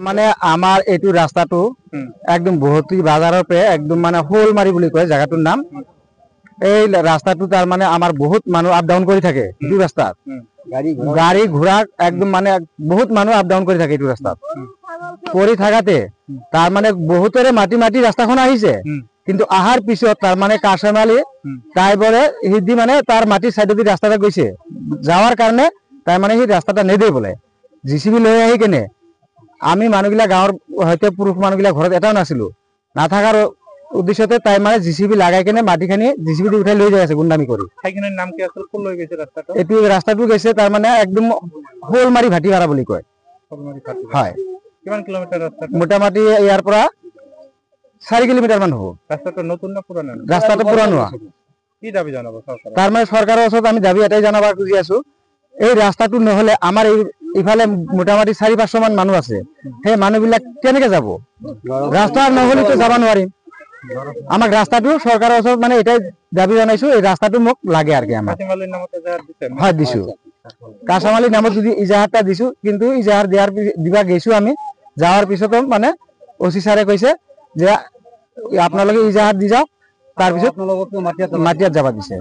মানে আমার এইটো রাস্তাটো একদম বহুতী বাজারের পে একদম মানে হোলমারি বলে কয় জায়গাটার নাম। এই রাস্তাটো তার মানে আমার বহুত মানুষ আপ ডাউন করে থাকে এইটো রাস্তাত, গাড়ি ঘোড়া একদম মানে বহুত মানুষ আপ ডাউন করে থাকে এইটো রাস্তাত। করে থাকাতে তার মানে বহুতরে মাটি মাটি রাস্তাখন আহিছে, কিন্তু আহার পিছত তার মানে কাঁচামালি তাইবরে হিদি মানে তার মাটির সাইডে রাস্তাটা গৈছে যাওয়ার কারণে তাই মানে সেই রাস্তাটা নেদে বলে জিসিবি লৈ আহি কেনে আমি মানুহগিলা গাঁৱৰ হয়তো পুৰুষ মানুহগিলা ঘৰত এটাও নাছিলো, নাথাকাৰ উদ্দেশ্যতে তাই মানে জিসিবি লাগাই কেনে মাটিখিনি জিসিবি দি উঠাই লৈ যাই আছে গুন্ডামি কৰি। ঠাইখিনিৰ নাম কি আছিল, ক'লৈ গৈছে ৰাস্তাটো? এইটো ৰাস্তাটো গৈছে তাৰ মানে একদম হোলমাৰি ভাটিপাৰা বুলি কয়। হয়। কিমান কিলোমিটাৰ ৰাস্তা? মোটামুটি ইয়াৰ পৰা 4 কিলোমিটাৰ মান হ'ব। ৰাস্তাটো নতুন না পুৰণা? ৰাস্তাটো পুৰণা। কি দাবী জনাব চৰকাৰক? তাৰ মানে চৰকাৰৰ ওচৰত আমি দাবী এটাই জনাব খুজি আছো, এই ৰাস্তাটো নহলে আমাৰ ইফালে মোটামুটি 400-500 মান মানুহ আছে, সেই মানুহবিলাক কেনেকে যাব? ৰাস্তা নহলেতো যাব নোৱাৰিম। আমাক ৰাস্তাটো চৰকাৰৰ ওচৰত মানে এটাই দাবী জনাইছো, এই ৰাস্তাটো মোক লাগে আর কি। আমার হয় দিছো, কাঁচামালির নামত যদি ইজাহারটা দিছো, কিন্তু ইজাহার দিবা গেছো আমি, যাওয়ার পিছতো মানে ওসি সারে কৈছে যে আপনালোকে ইজাহার দি যাও, তার পিছত মাটিয়াত যাবা দিছে।